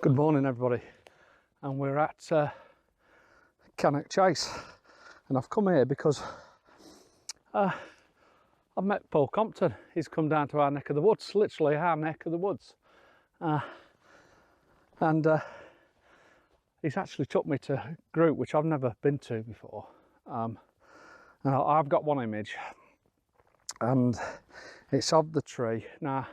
Good morning everybody, and we're at Cannock Chase, and I've come here because I've met Paul Compton. He's come down to our neck of the woods, literally our neck of the woods, and he's actually took me to Groot, which I've never been to before. And I've got one image, and it's of the tree. Now,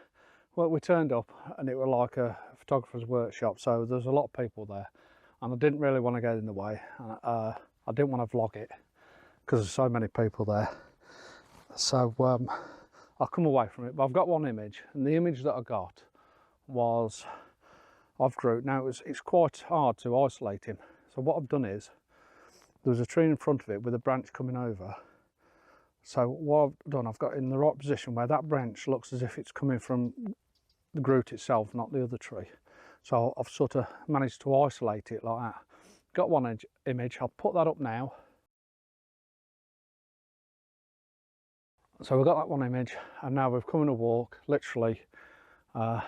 well, we turned up and it was like a photographer's workshop, so there's a lot of people there, and I didn't really want to get in the way. I didn't want to vlog it because there's so many people there, so I'll come away from it. But I've got one image, and the image that I got was of Groot. Now it's quite hard to isolate him, so what I've done is there was a tree in front of it with a branch coming over. So what I've done, I've got in the right position where that branch looks as if it's coming from the Groot itself, not the other tree. So I've sort of managed to isolate it like that. Got one image, I'll put that up now. So we've got that one image, and now we've come on a walk, literally, to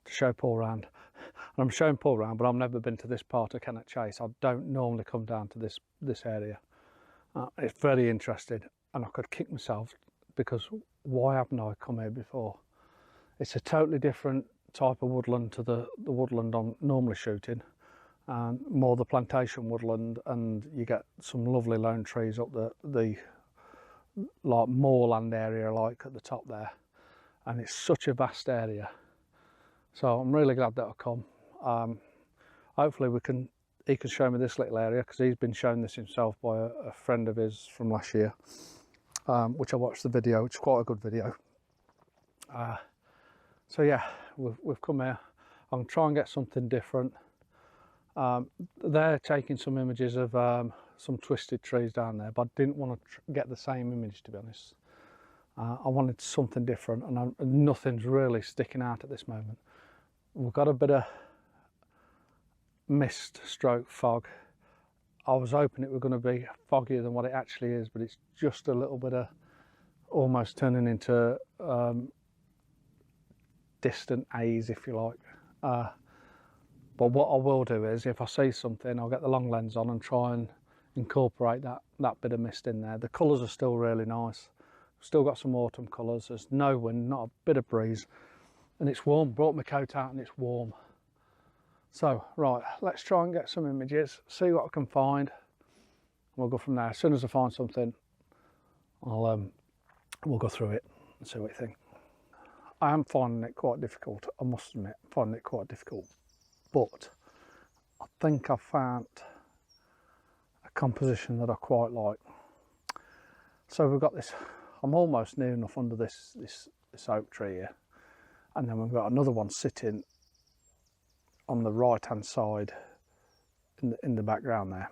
show Paul around. And I'm showing Paul around, but I've never been to this part of Cannock Chase. I don't normally come down to this area. It's very interesting, and I could kick myself because why haven't I come here before? It's a totally different type of woodland to the woodland I'm normally shooting, and more the plantation woodland, and you get some lovely lone trees up the like moorland area, like at the top there, and it's such a vast area. So I'm really glad that I come. Hopefully he can show me this little area, because he's been shown this himself by a friend of his from last year, which I watched the video. It's quite a good video. So yeah, we've come here. I'm going to try and get something different. They're taking some images of some twisted trees down there, but I didn't want to get the same image, to be honest. I wanted something different, and nothing's really sticking out at this moment. We've got a bit of mist stroke fog. I was hoping it was going to be foggier than what it actually is, but it's just a little bit of almost turning into distant haze, if you like. But what I will do is, if I see something, I'll get the long lens on and try and incorporate that bit of mist in there. The colours are still really nice. Still got some autumn colours. There's no wind, not a bit of breeze, and it's warm. Brought my coat out and it's warm. So right, let's try and get some images, see what I can find. We'll go from there. As soon as I find something, we'll go through it and see what you think. I am finding it quite difficult, I must admit, finding it quite difficult, but I think I found a composition that I quite like. So we've got this, I'm almost near enough under this oak tree here, and then we've got another one sitting on the right hand side in the background there.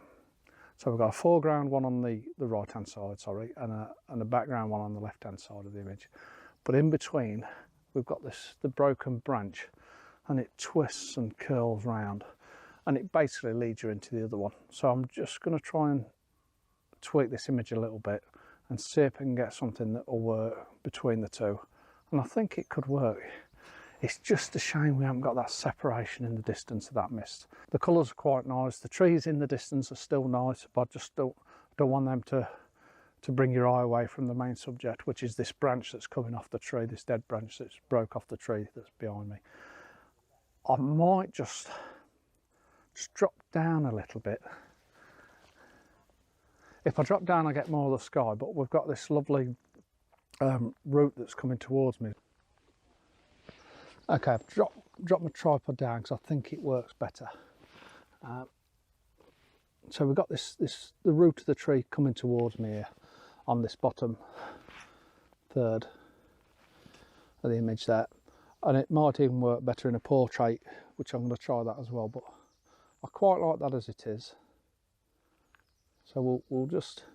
So we've got a foreground one on the right hand side, sorry, and a background one on the left hand side of the image. But in between we've got the broken branch, and it twists and curls round, and it basically leads you into the other one. So I'm just going to try and tweak this image a little bit and see if I can get something that will work between the two, and I think it could work. It's just a shame we haven't got that separation in the distance of that mist. The colours are quite nice, the trees in the distance are still nice, but I just don't want them to bring your eye away from the main subject, which is this branch that's coming off the tree, this dead branch that's broke off the tree that's behind me. I might just drop down a little bit. If I drop down I get more of the sky, but we've got this lovely route that's coming towards me. Okay, I've dropped my tripod down because I think it works better. So we've got the root of the tree coming towards me here on this bottom third of the image there, and it might even work better in a portrait, which I'm going to try that as well, but I quite like that as it is. So we'll just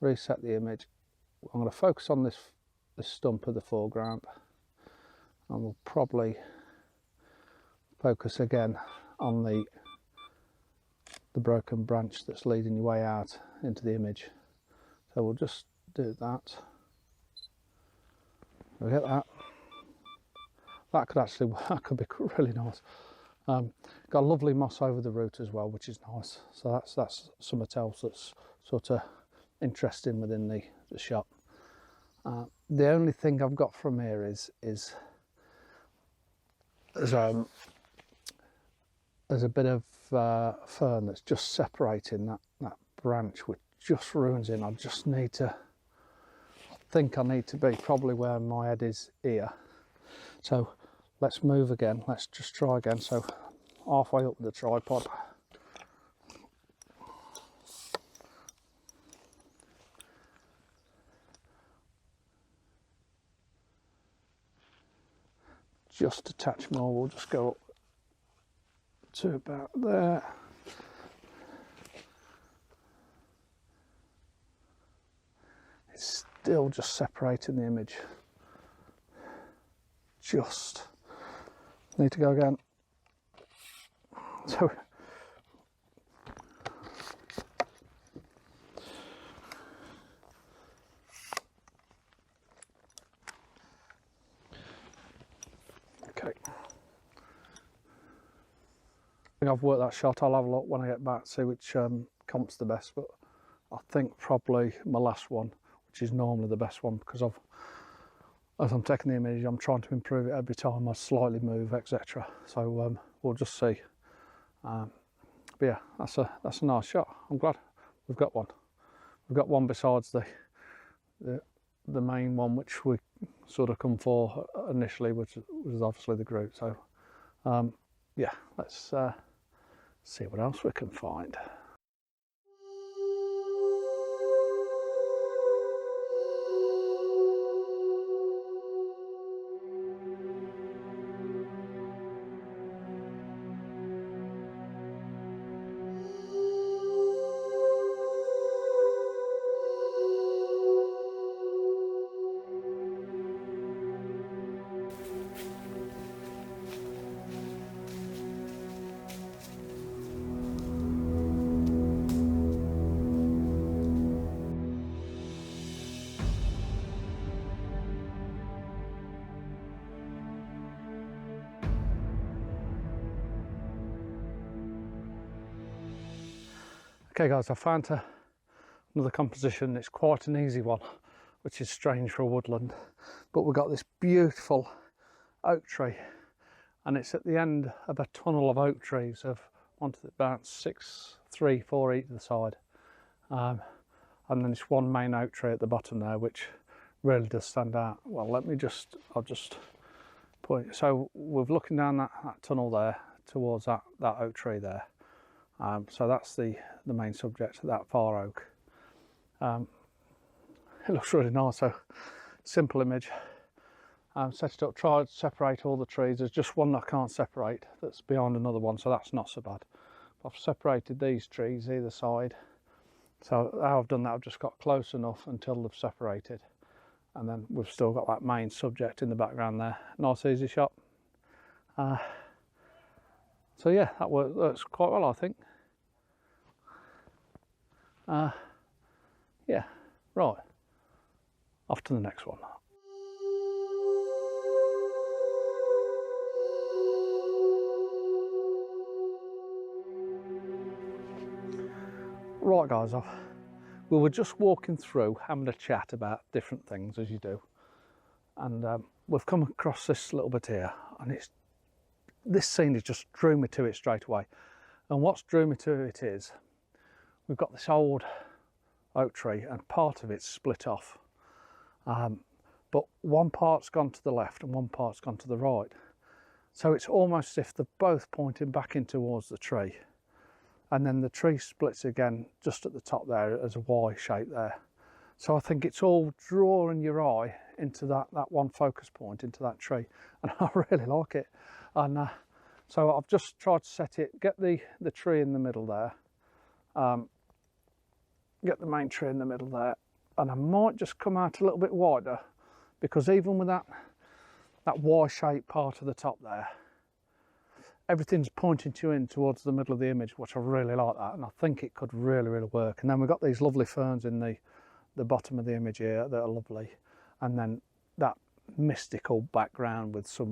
reset the image. I'm going to focus on this stump of the foreground, and we'll probably focus again on the broken branch that's leading your way out into the image. So we'll just do that. We'll get that. That could be really nice. Got a lovely moss over the root as well, which is nice. So that's something else that's sort of interesting within the shop. The only thing I've got from here is there's a bit of fern that's just separating that branch, which just ruins it. I just need to, I think I need to be probably where my head is here. So let's move again. Let's just try again. So halfway up the tripod. Just a touch more, we'll just go up to about there. It's still just separating the image. Just need to go again. So okay, I think I've worked that shot. I'll have a look when I get back, see which comp's the best, but I think probably my last one, which is normally the best one, because as I'm taking the image, I'm trying to improve it every time I slightly move, etc. So we'll just see. But yeah, that's a nice shot. I'm glad we've got one. We've got one besides the main one, which we sort of come for initially, which was obviously the Groot. So yeah, let's see what else we can find. Okay guys, I found another composition. It's quite an easy one, which is strange for a woodland, but we've got this beautiful oak tree, and it's at the end of a tunnel of oak trees of about 6, 3, 4 each of the side, and then it's one main oak tree at the bottom there, which really does stand out. Well, I'll just point. So we're looking down that tunnel there towards that oak tree there. So that's the main subject, that far oak. It looks really nice. So simple image. Set it up, try to separate all the trees. There's just one that I can't separate, that's behind another one, so that's not so bad. But I've separated these trees either side. So how I've done that, I've just got close enough until they've separated, and then we've still got that main subject in the background there. Nice easy shot. So yeah, that works quite well, I think. Yeah, right, off to the next one. Right guys, we were just walking through having a chat about different things, as you do, and we've come across this little bit here, and this scene has just drew me to it straight away. And what's drew me to it is we've got this old oak tree, and part of it's split off, but one part's gone to the left and one part's gone to the right, so it's almost as if they're both pointing back in towards the tree, and then the tree splits again just at the top there as a Y shape there. So I think it's all drawing your eye into that one focus point, into that tree, and I really like it. And so I've just tried to set it, get the tree in the middle there, get the main tree in the middle there, and I might just come out a little bit wider, because even with that Y-shaped part of the top there, everything's pointing to you in towards the middle of the image, which I really like that, and I think it could really work. And then we've got these lovely ferns in the bottom of the image here that are lovely, and then that mystical background with some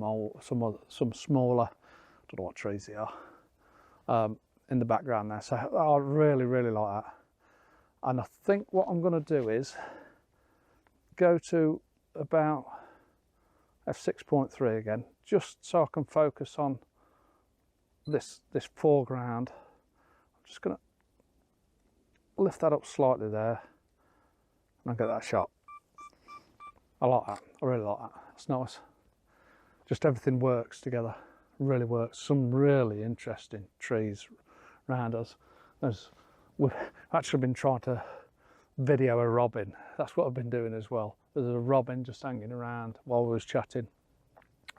smaller don't know what trees they are, in the background there. So I really, really like that. And I think what I'm going to do is go to about f6.3 again, just so I can focus on this foreground. I'm just going to lift that up slightly there and I'll get that shot. I like that. I really like that. It's nice. Just everything works together. Really works. Some really interesting trees around us. We've actually been trying to video a robin. That's what I've been doing as well. There's a robin just hanging around while we was chatting,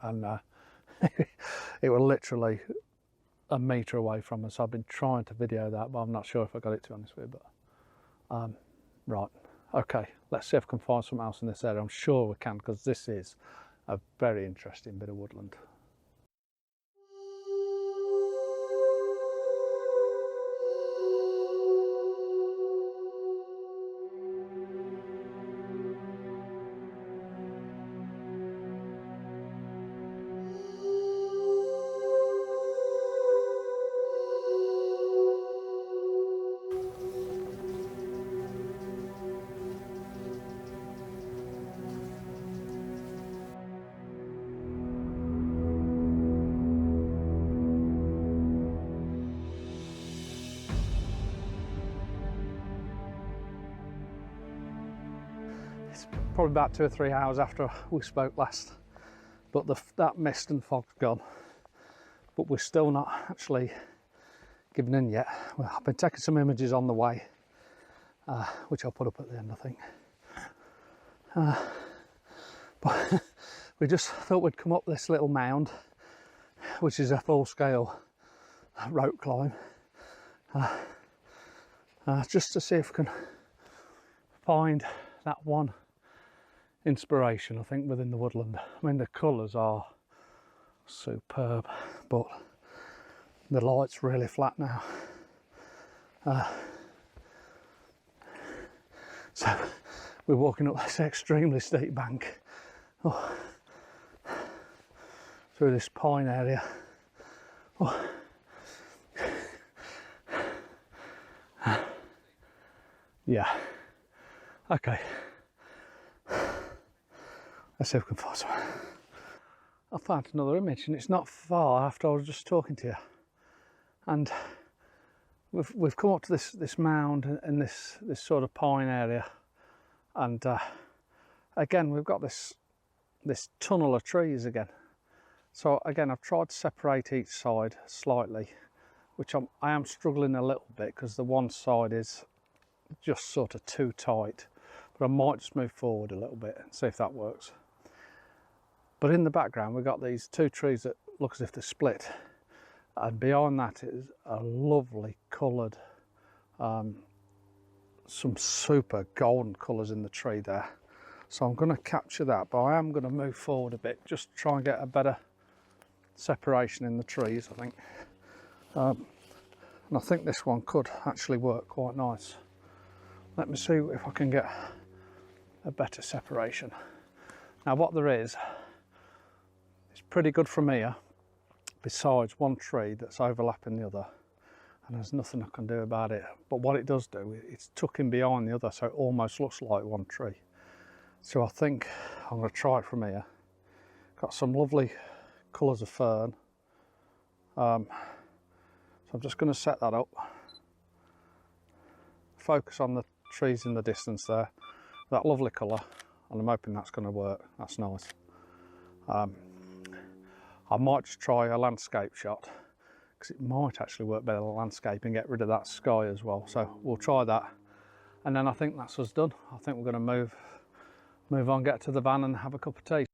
and it was literally a metre away from us. I've been trying to video that, but I'm not sure if I got it, to be honest with you. But right, okay, let's see if I can find something else in this area. I'm sure we can, because this is a very interesting bit of woodland. It's probably about 2 or 3 hours after we spoke last, but that mist and fog's gone, but we're still not actually given in yet. Well, I've been taking some images on the way, which I'll put up at the end, I think. But we just thought we'd come up this little mound, which is a full-scale rope climb, just to see if we can find that one inspiration, I think, within the woodland. I mean, the colours are superb, but the light's really flat now. So we're walking up this extremely steep bank, through this pine area. Yeah, okay. Let's see if we can find some. I found another image, and it's not far after I was just talking to you. And we've come up to this mound in this sort of pine area, and again we've got this tunnel of trees again. So again, I've tried to separate each side slightly, which I am struggling a little bit because the one side is just sort of too tight. But I might just move forward a little bit and see if that works. But in the background, we've got these 2 trees that look as if they're split, and behind that is a lovely coloured, some super golden colours in the tree there. So I'm going to capture that, but I am going to move forward a bit, just to try and get a better separation in the trees, I think. And I think this one could actually work quite nice. Let me see if I can get a better separation. Now what there is, it's pretty good from here, besides one tree that's overlapping the other, and there's nothing I can do about it. But what it does do, it's tucking behind the other, so it almost looks like one tree. So I think I'm going to try it from here. Got some lovely colours of fern, so I'm just going to set that up, focus on the trees in the distance there, that lovely colour, and I'm hoping that's going to work. That's nice. I might just try a landscape shot, because it might actually work better than landscape and get rid of that sky as well. So we'll try that, and then I think that's us done. I think we're going to move on, get to the van and have a cup of tea.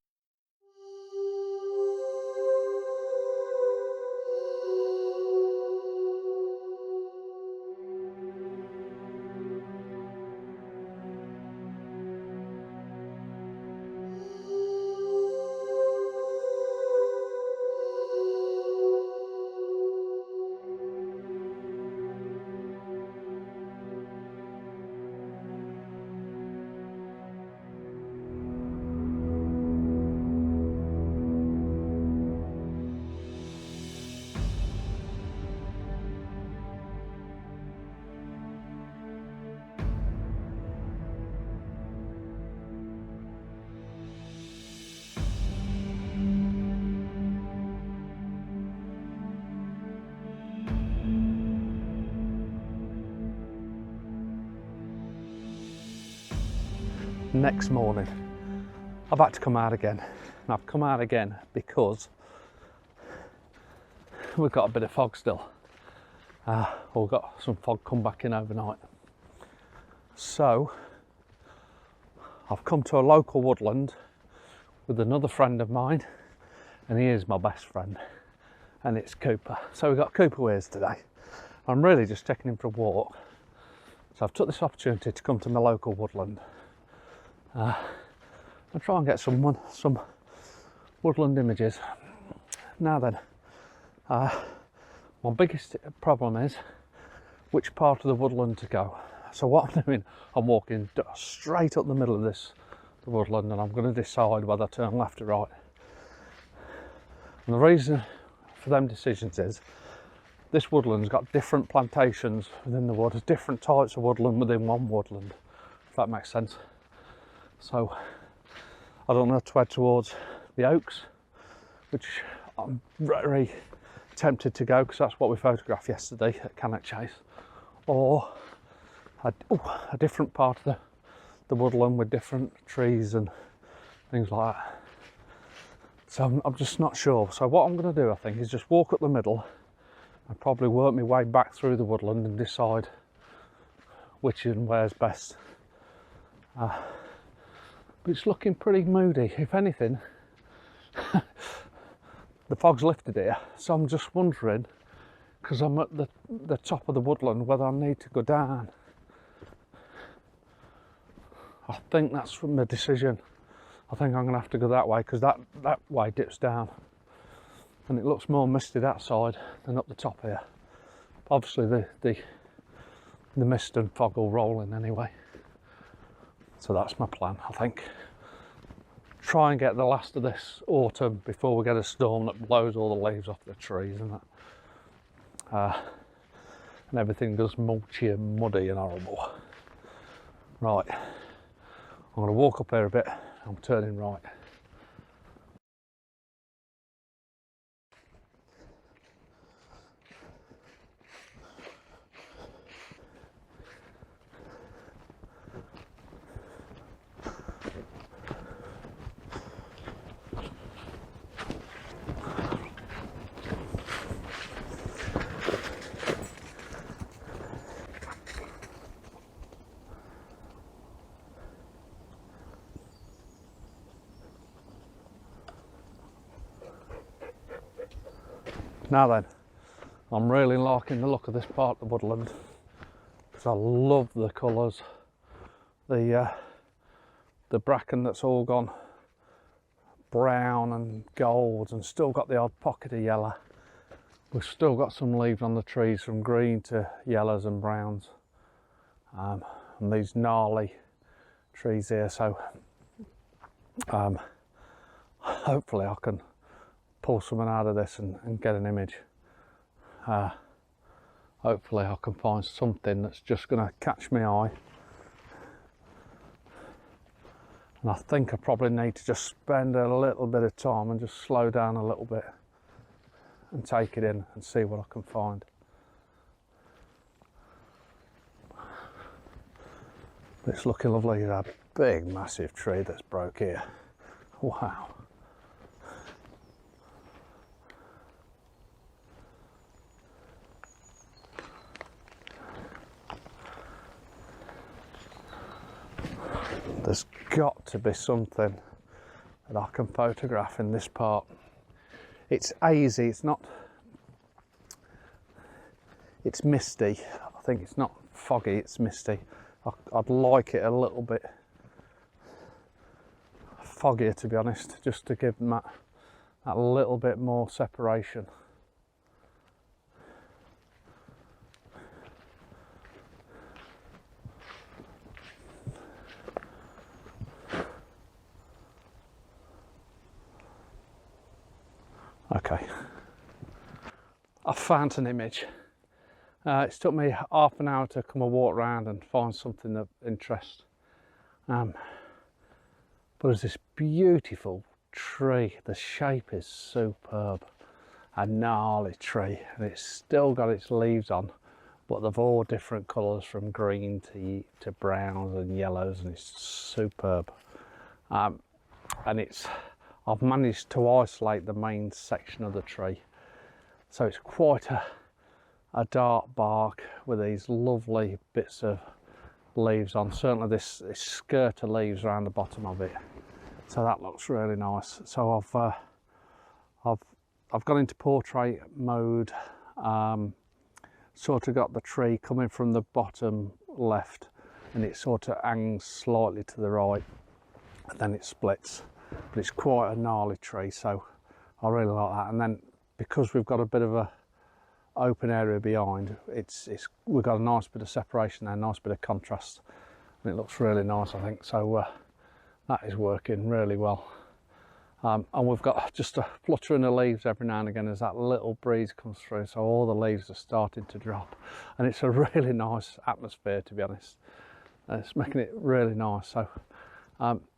next morning. I've had to come out again. And I've come out again because we've got a bit of fog still. We've got some fog come back in overnight. So I've come to a local woodland with another friend of mine, and he is my best friend, and it's Cooper. So we've got Cooper Weirs today. I'm really just taking him for a walk. So I've took this opportunity to come to my local woodland and try and get some woodland images. Now then, my biggest problem is which part of the woodland to go. So what I'm doing, I'm walking straight up the middle of the woodland, and I'm going to decide whether I turn left or right. And the reason for them decisions is this woodland's got different plantations within the wood, different types of woodland within one woodland, if that makes sense. So I don't know to head towards the oaks, which I'm very tempted to go because that's what we photographed yesterday at Cannock Chase, or a different part of the woodland with different trees and things like that. So I'm just not sure. So what I'm going to do, I think, is just walk up the middle and probably work my way back through the woodland and decide which and where's best. But it's looking pretty moody. If anything, the fog's lifted here, so I'm just wondering, because I'm at the top of the woodland, whether I need to go down. I think that's from the decision. I think I'm going to have to go that way because that way dips down, and it looks more misty that side than up the top here. Obviously the mist and fog will roll in anyway. So that's my plan, I think. Try and get the last of this autumn before we get a storm that blows all the leaves off the trees and that. And everything goes mulchy and muddy and horrible. Right, I'm going to walk up here a bit. I'm turning right. Now then, I'm really liking the look of this part of the woodland because I love the colours. The bracken that's all gone brown and gold and still got the odd pocket of yellow. We've still got some leaves on the trees from green to yellows and browns, and these gnarly trees here. So hopefully I can pull something out of this and get an image. Hopefully I can find something that's just going to catch my eye, and I think I probably need to just spend a little bit of time and just slow down a little bit and take it in and see what I can find. It's looking lovely. There's a big massive tree that's broke here. Wow. There's got to be something that I can photograph in this part. It's hazy, it's misty. I think it's not foggy, it's misty. I'd like it a little bit foggier, to be honest, just to give them that little bit more separation. Okay, I found an image. It's took me half an hour to come and walk around and find something of interest. But there's this beautiful tree. The shape is superb. A gnarly tree, and it's still got its leaves on, but they've all different colours from green to browns and yellows, and it's superb. And I've managed to isolate the main section of the tree, so it's quite a dark bark with these lovely bits of leaves on. Certainly this skirt of leaves around the bottom of it, so that looks really nice. So I've gone into portrait mode, sort of got the tree coming from the bottom left, and it sort of hangs slightly to the right, and then it splits. But it's quite a gnarly tree, so I really like that. And then because we've got a bit of a open area behind, we've got a nice bit of separation there, nice bit of contrast, and it looks really nice, I think. So that is working really well. And we've got just a fluttering of leaves every now and again as that little breeze comes through, so all the leaves are starting to drop, and it's a really nice atmosphere, to be honest. It's making it really nice. So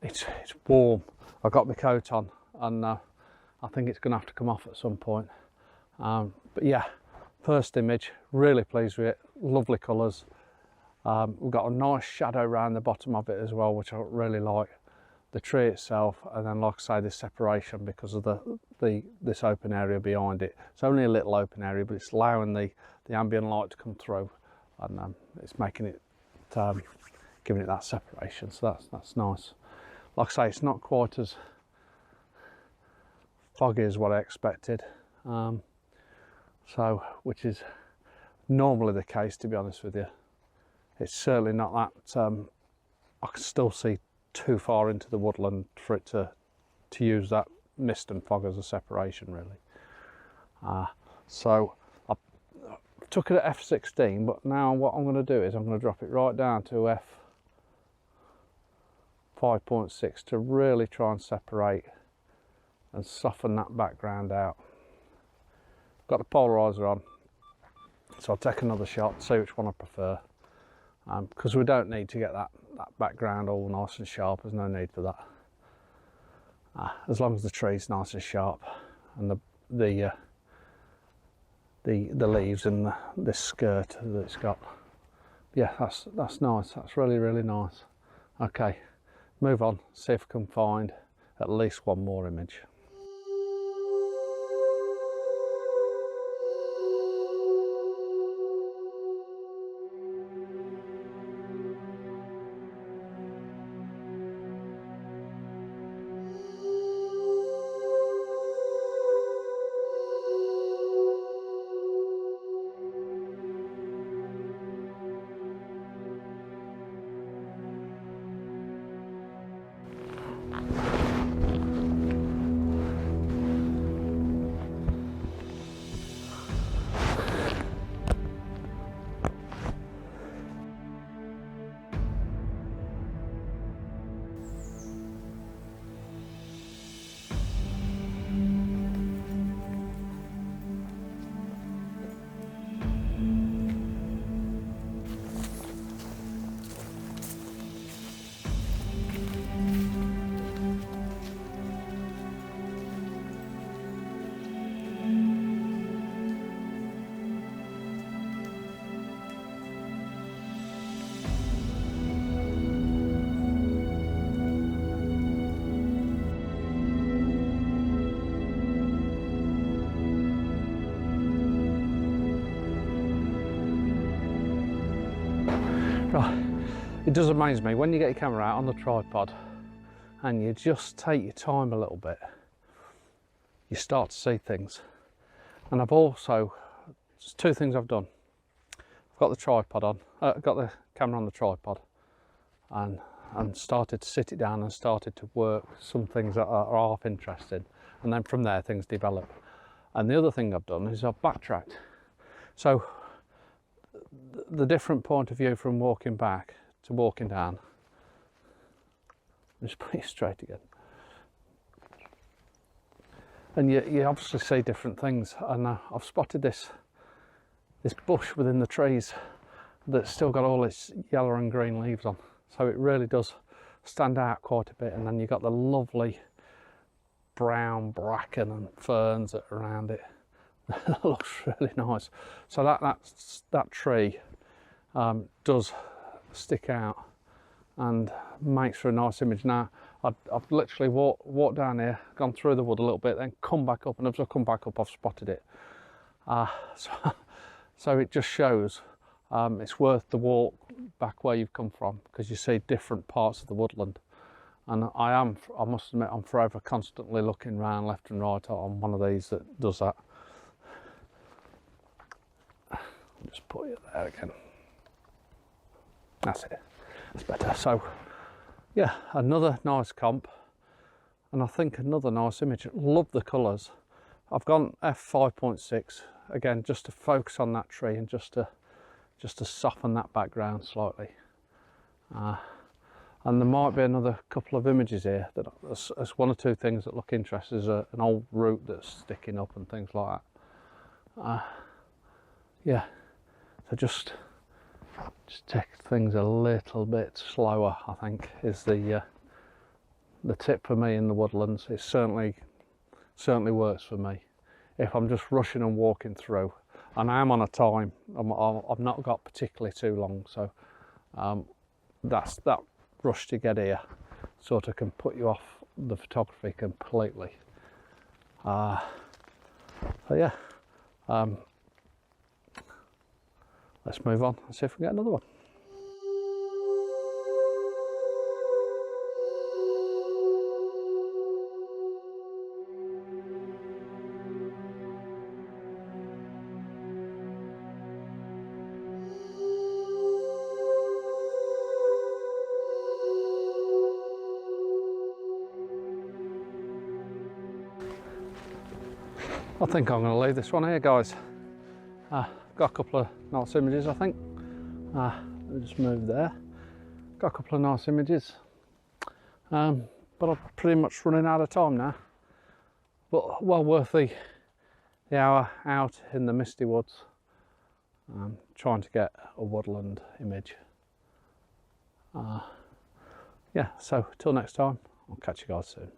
it's warm. I've got my coat on, and I think it's going to have to come off at some point. But yeah, first image, really pleased with it. Lovely colours. We've got a nice shadow around the bottom of it as well, which I really like. The tree itself, and then like I say, this separation because of this open area behind it. It's only a little open area, but it's allowing the ambient light to come through, and it's making it, giving it that separation. So that's nice. Like I say, it's not quite as foggy as what I expected, so which is normally the case, to be honest with you. It's certainly not that. I can still see too far into the woodland for it to use that mist and fog as a separation, really. So I took it at f16, but now what I'm going to do is I'm going to drop it right down to f5.6 to really try and separate and soften that background out. Got the polarizer on, so I'll take another shot, see which one I prefer, because we don't need to get that background all nice and sharp. There's no need for that, as long as the tree's nice and sharp, and the leaves and this skirt that it's got. Yeah, that's nice. That's really nice. Okay, move on, see if I can find at least one more image. Right, it does amaze me when you get your camera out on the tripod and you just take your time a little bit, you start to see things. And I've also, there's two things I've done. I've got the tripod on, got the camera on the tripod, and started to sit it down and started to work some things that are half interesting, and then from there things develop. And the other thing I've done is I've backtracked. So the different point of view from walking back to walking down. Just put it straight again. And you obviously see different things. And I've spotted this bush within the trees that's still got all its yellow and green leaves on. So it really does stand out quite a bit. And then you've got the lovely brown bracken and ferns that are around it. That looks really nice. So that tree does stick out and makes for a nice image. Now I've literally walked down here, gone through the wood a little bit, then come back up, and as I come back up I've spotted it. So it just shows it's worth the walk back where you've come from, because you see different parts of the woodland. And I must admit, I'm forever constantly looking round left and right on one of these that does that. Just put it there again. That's it. That's better. So yeah, another nice comp, and I think another nice image. Love the colours. I've gone f5.6 again, just to focus on that tree and just to soften that background slightly. And there might be another couple of images here that there's one or two things that look interesting. There's an old root that's sticking up and things like that. Yeah, so just take things a little bit slower, I think, is the tip for me in the woodlands. It certainly works for me. If I'm just rushing and walking through, and I am on a time, I've not got particularly too long, so that rush to get here sort of can put you off the photography completely. So yeah, let's move on and see if we can get another one. I think I'm going to leave this one here, guys. Got a couple of nice images, I think. Let me just move there. Got a couple of nice images, but I'm pretty much running out of time now. But well worth the hour out in the Misty woods, trying to get a woodland image. Yeah, so till next time, I'll catch you guys soon.